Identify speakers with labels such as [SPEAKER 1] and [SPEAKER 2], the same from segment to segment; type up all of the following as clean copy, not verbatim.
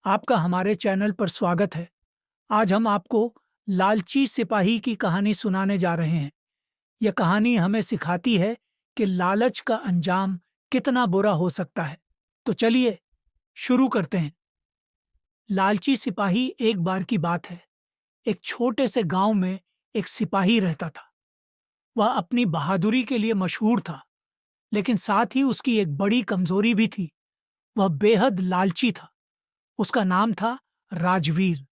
[SPEAKER 1] आपका हमारे चैनल पर स्वागत है। आज हम आपको लालची सिपाही की कहानी सुनाने जा रहे हैं। यह कहानी हमें सिखाती है कि लालच का अंजाम कितना बुरा हो सकता है। तो चलिए शुरू करते हैं। लालची सिपाही एक बार की बात है। एक छोटे से गांव में एक सिपाही रहता था। वह अपनी बहादुरी के लिए मशहूर था, लेकिन साथ ही उसकी एक बड़ी कमजोरी भी थी। वह बेहद लालची था। उसका नाम था राजवीर।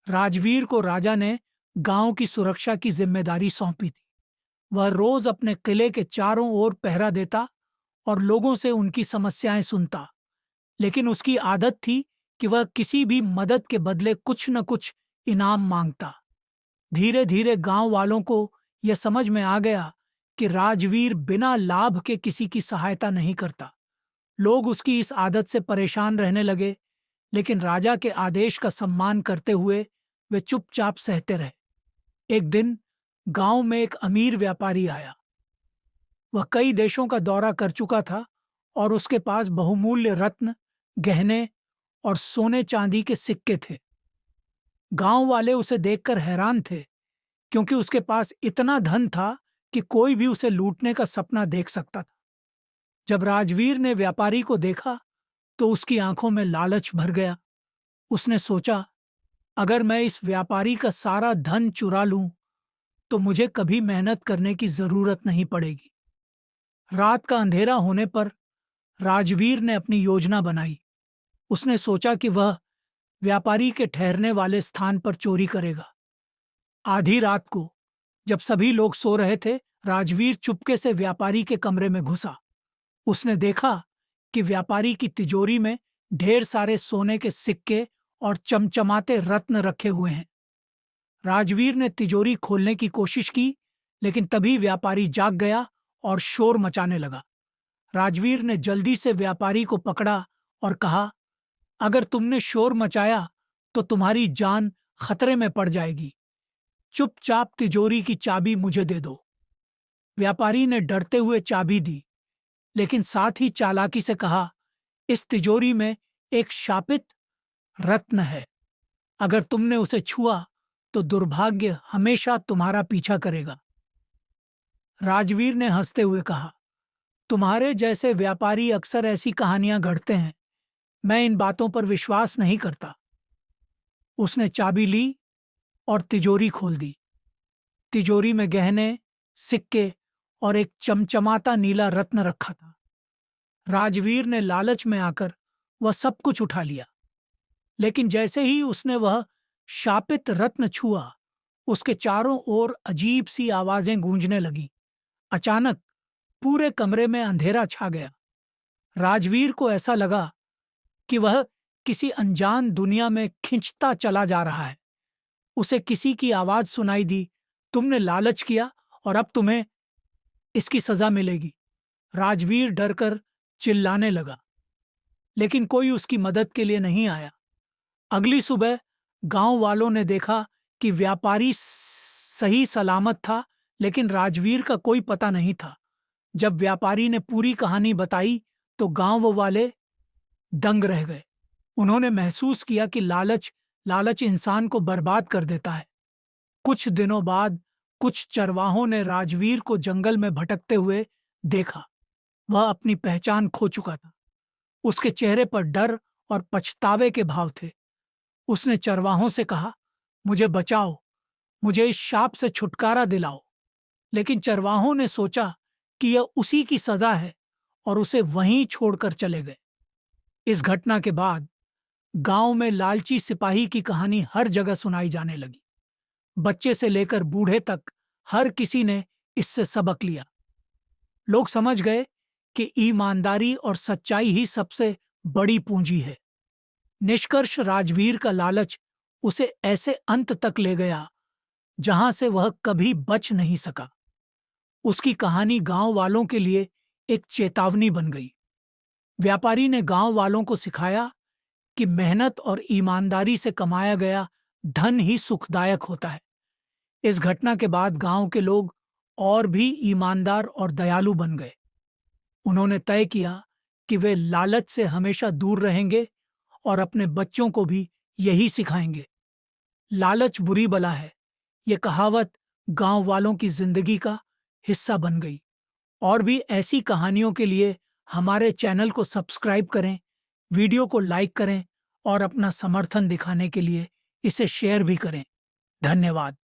[SPEAKER 1] राजवीर को राजा ने गांव की सुरक्षा की जिम्मेदारी सौंपी थी। वह रोज अपने किले के चारों ओर पहरा देता और लोगों से उनकी समस्याएं सुनता। लेकिन उसकी आदत थी कि वह किसी भी मदद के बदले कुछ न कुछ इनाम मांगता। धीरे धीरे गांव वालों को यह समझ में आ गया कि राजवीर बिना लाभ के किसी की सहायता नहीं करता। लोग उसकी इस आदत से परेशान रहने लगे, लेकिन राजा के आदेश का सम्मान करते हुए वे चुपचाप सहते रहे। एक दिन गांव में एक अमीर व्यापारी आया। वह कई देशों का दौरा कर चुका था और उसके पास बहुमूल्य रत्न, गहने और सोने चांदी के सिक्के थे। गांव वाले उसे देखकर हैरान थे, क्योंकि उसके पास इतना धन था कि कोई भी उसे लूटने का सपना देख सकता था। जब राजवीर ने व्यापारी को देखा तो उसकी आंखों में लालच भर गया। उसने सोचा, अगर मैं इस व्यापारी का सारा धन चुरा लूं तो मुझे कभी मेहनत करने की जरूरत नहीं पड़ेगी। रात का अंधेरा होने पर राजवीर ने अपनी योजना बनाई। उसने सोचा कि वह व्यापारी के ठहरने वाले स्थान पर चोरी करेगा। आधी रात को, जब सभी लोग सो रहे थे, राजवीर चुपके से व्यापारी के कमरे में घुसा। उसने देखा कि व्यापारी की तिजोरी में ढेर सारे सोने के सिक्के और चमचमाते रत्न रखे हुए हैं। राजवीर ने तिजोरी खोलने की कोशिश की, लेकिन तभी व्यापारी जाग गया और शोर मचाने लगा। राजवीर ने जल्दी से व्यापारी को पकड़ा और कहा, अगर तुमने शोर मचाया तो तुम्हारी जान खतरे में पड़ जाएगी। चुपचाप तिजोरी की चाबी मुझे दे दो। व्यापारी ने डरते हुए चाबी दी, लेकिन साथ ही चालाकी से कहा, इस तिजोरी में एक शापित रत्न है। अगर तुमने उसे छुआ तो दुर्भाग्य हमेशा तुम्हारा पीछा करेगा। राजवीर ने हंसते हुए कहा, तुम्हारे जैसे व्यापारी अक्सर ऐसी कहानियां गढ़ते हैं। मैं इन बातों पर विश्वास नहीं करता। उसने चाबी ली और तिजोरी खोल दी। तिजोरी में गहने, सिक्के और एक चमचमाता नीला रत्न रखा था। राजवीर ने लालच में आकर वह सब कुछ उठा लिया, लेकिन जैसे ही उसने वह शापित रत्न छुआ, उसके चारों ओर अजीब सी आवाजें गूंजने लगीं। अचानक पूरे कमरे में अंधेरा छा गया। राजवीर को ऐसा लगा कि वह किसी अनजान दुनिया में खिंचता चला जा रहा है। उसे किसी की आवाज सुनाई दी, तुमने लालच किया और अब तुम्हें इसकी सजा मिलेगी। राजवीर डरकर चिल्लाने लगा, लेकिन कोई उसकी मदद के लिए नहीं आया। अगली सुबह गांव वालों ने देखा कि व्यापारी सही सलामत था, लेकिन राजवीर का कोई पता नहीं था। जब व्यापारी ने पूरी कहानी बताई तो गांव वाले दंग रह गए। उन्होंने महसूस किया कि लालच लालच इंसान को बर्बाद कर देता है। कुछ दिनों बाद कुछ चरवाहों ने राजवीर को जंगल में भटकते हुए देखा। वह अपनी पहचान खो चुका था। उसके चेहरे पर डर और पछतावे के भाव थे। उसने चरवाहों से कहा, मुझे बचाओ, मुझे इस शाप से छुटकारा दिलाओ। लेकिन चरवाहों ने सोचा कि यह उसी की सजा है और उसे वहीं छोड़कर चले गए। इस घटना के बाद गांव में लालची सिपाही की कहानी हर जगह सुनाई जाने लगी। बच्चे से लेकर बूढ़े तक हर किसी ने इससे सबक लिया। लोग समझ गए कि ईमानदारी और सच्चाई ही सबसे बड़ी पूंजी है। निष्कर्ष, राजवीर का लालच उसे ऐसे अंत तक ले गया जहां से वह कभी बच नहीं सका। उसकी कहानी गांव वालों के लिए एक चेतावनी बन गई। व्यापारी ने गांव वालों को सिखाया कि मेहनत और ईमानदारी से कमाया गया धन ही सुखदायक होता है। इस घटना के बाद गांव के लोग और भी ईमानदार और दयालु बन गए। उन्होंने तय किया कि वे लालच से हमेशा दूर रहेंगे और अपने बच्चों को भी यही सिखाएंगे। लालच बुरी बला है, ये कहावत गांव वालों की जिंदगी का हिस्सा बन गई। और भी ऐसी कहानियों के लिए हमारे चैनल को सब्सक्राइब करें, वीडियो को लाइक करें और अपना समर्थन दिखाने के लिए इसे शेयर भी करें। धन्यवाद।